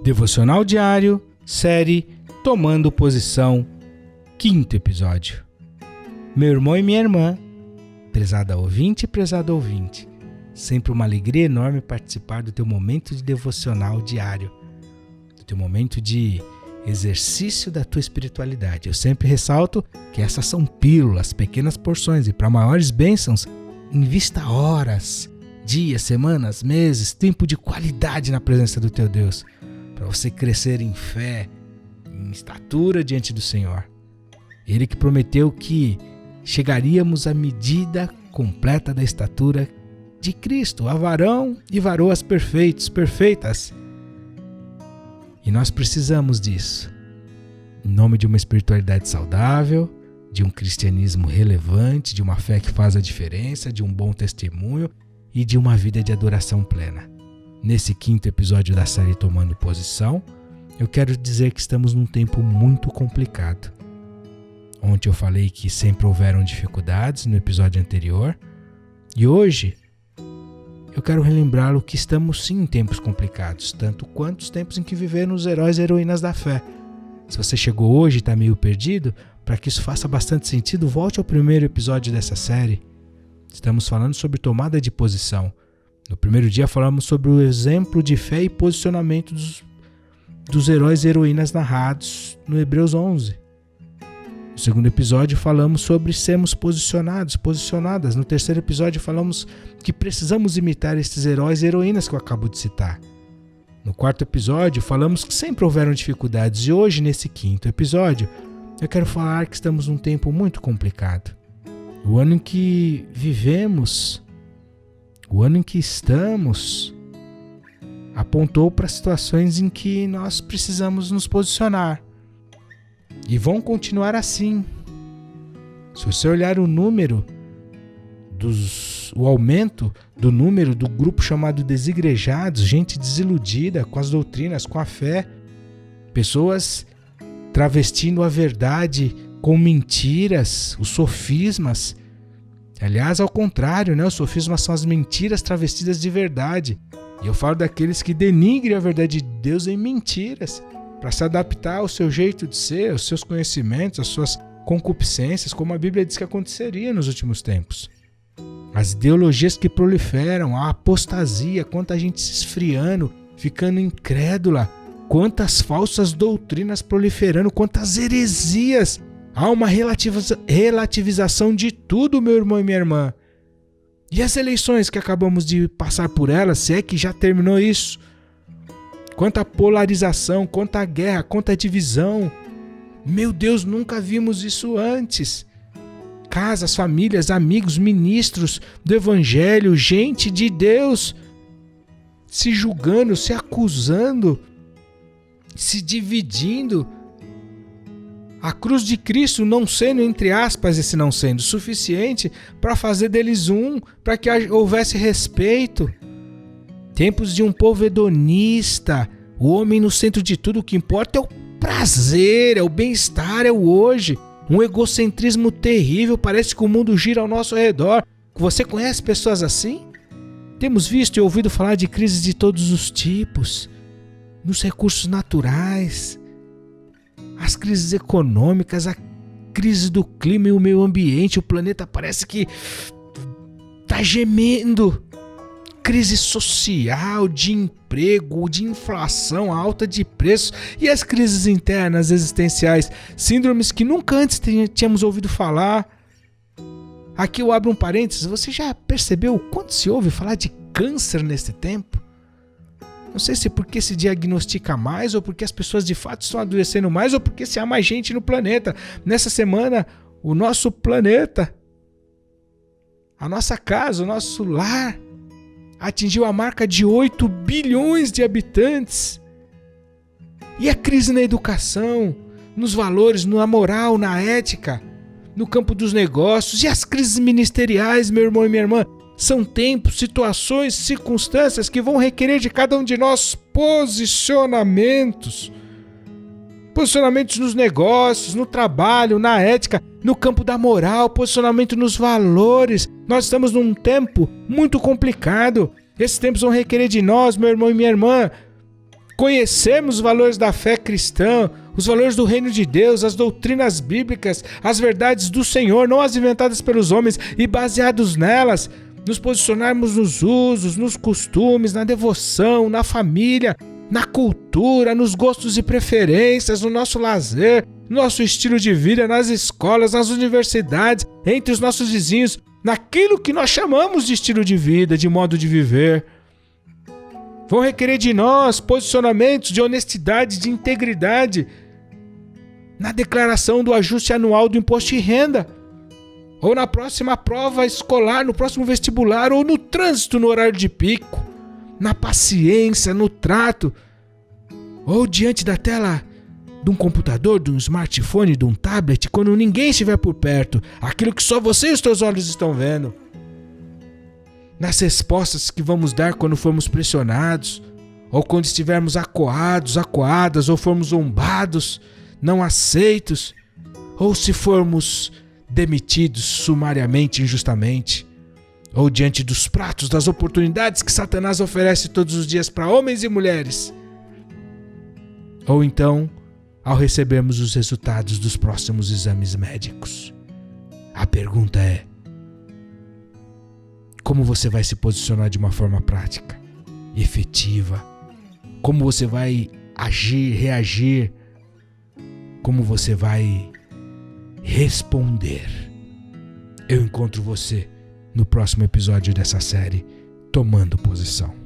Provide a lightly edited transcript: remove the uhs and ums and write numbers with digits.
Devocional diário, série Tomando Posição, 5º episódio. Meu irmão e minha irmã, prezada ouvinte e prezado ouvinte, sempre uma alegria enorme participar do teu momento de devocional diário, do teu momento de exercício da tua espiritualidade. Eu sempre ressalto que essas são pílulas, pequenas porções, e para maiores bênçãos, invista horas, dias, semanas, meses, tempo de qualidade na presença do teu Deus, para você crescer em fé, em estatura diante do Senhor. Ele que prometeu que chegaríamos à medida completa da estatura de Cristo, a varão e varoas perfeitos, perfeitas. E nós precisamos disso, em nome de uma espiritualidade saudável, de um cristianismo relevante, de uma fé que faz a diferença, de um bom testemunho e de uma vida de adoração plena. Nesse 5º episódio da série Tomando Posição, eu quero dizer que estamos num tempo muito complicado. Ontem eu falei que sempre houveram dificuldades no episódio anterior, e hoje eu quero relembrá-lo que estamos sim em tempos complicados, tanto quanto os tempos em que viveram os heróis e heroínas da fé. Se você chegou hoje e está meio perdido, para que isso faça bastante sentido, volte ao primeiro episódio dessa série. Estamos falando sobre tomada de posição. No primeiro dia falamos sobre o exemplo de fé e posicionamento dos heróis e heroínas narrados no Hebreus 11. No segundo episódio falamos sobre sermos posicionados, posicionadas. No terceiro episódio falamos que precisamos imitar esses heróis e heroínas que eu acabo de citar. No quarto episódio falamos que sempre houveram dificuldades, e hoje, nesse 5º episódio, eu quero falar que estamos num tempo muito complicado. O ano em que vivemos, o ano em que estamos, apontou para situações em que nós precisamos nos posicionar. E vão continuar assim. Se você olhar o aumento do número do grupo chamado desigrejados, gente desiludida com as doutrinas, com a fé, pessoas travestindo a verdade com mentiras, os sofismas. Aliás, ao contrário, né? Os sofismas são as mentiras travestidas de verdade. E eu falo daqueles que denigrem a verdade de Deus em mentiras, para se adaptar ao seu jeito de ser, aos seus conhecimentos, às suas concupiscências, como a Bíblia diz que aconteceria nos últimos tempos. As ideologias que proliferam, a apostasia, quanta gente se esfriando, ficando incrédula, quantas falsas doutrinas proliferando, quantas heresias. Há uma relativização de tudo, meu irmão e minha irmã. E as eleições que acabamos de passar por elas, se é que já terminou isso? Quanta polarização, quanta guerra, quanta divisão. Meu Deus, nunca vimos isso antes. Casas, famílias, amigos, ministros do Evangelho, gente de Deus se julgando, se acusando, se dividindo. A cruz de Cristo não sendo, entre aspas, esse não sendo suficiente para fazer deles um, para que houvesse respeito. Tempos de um povo hedonista, o homem no centro de tudo, o que importa é o prazer, é o bem-estar, é o hoje. Um egocentrismo terrível, parece que o mundo gira ao nosso redor. Você conhece pessoas assim? Temos visto e ouvido falar de crises de todos os tipos, nos recursos naturais, as crises econômicas, a crise do clima e o meio ambiente. O planeta parece que está gemendo. Crise social, de emprego, de inflação, alta de preços e as crises internas existenciais, síndromes que nunca antes tínhamos ouvido falar. Aqui eu abro um parênteses, você já percebeu o quanto se ouve falar de câncer nesse tempo? Não sei se porque se diagnostica mais, ou porque as pessoas de fato estão adoecendo mais, ou porque se há mais gente no planeta. Nessa semana, o nosso planeta, a nossa casa, o nosso lar, atingiu a marca de 8 bilhões de habitantes. E a crise na educação, nos valores, na moral, na ética, no campo dos negócios, e as crises ministeriais, meu irmão e minha irmã, são tempos, situações, circunstâncias que vão requerer de cada um de nós posicionamentos. Posicionamentos nos negócios, no trabalho, na ética, no campo da moral, posicionamento nos valores. Nós estamos num tempo muito complicado. Esses tempos vão requerer de nós, meu irmão e minha irmã, conhecermos os valores da fé cristã, os valores do reino de Deus, as doutrinas bíblicas, as verdades do Senhor, não as inventadas pelos homens, e baseados nelas, nos posicionarmos nos usos, nos costumes, na devoção, na família, na cultura, nos gostos e preferências, no nosso lazer, no nosso estilo de vida, nas escolas, nas universidades, entre os nossos vizinhos, naquilo que nós chamamos de estilo de vida, de modo de viver. Vão requerer de nós posicionamentos de honestidade, de integridade, na declaração do ajuste anual do imposto de renda, ou na próxima prova escolar, no próximo vestibular, ou no trânsito no horário de pico, na paciência, no trato, ou diante da tela de um computador, de um smartphone, de um tablet, quando ninguém estiver por perto, aquilo que só você e os teus olhos estão vendo. Nas respostas que vamos dar quando formos pressionados, ou quando estivermos acuados, acuadas, ou formos zombados, não aceitos, ou se formos demitidos sumariamente, injustamente, ou diante dos pratos, das oportunidades que Satanás oferece todos os dias para homens e mulheres, ou então, ao recebermos os resultados dos próximos exames médicos. A pergunta é: como você vai se posicionar de uma forma prática, efetiva? Como você vai agir, reagir? Como você vai responder? Eu encontro você no próximo episódio dessa série Tomando Posição.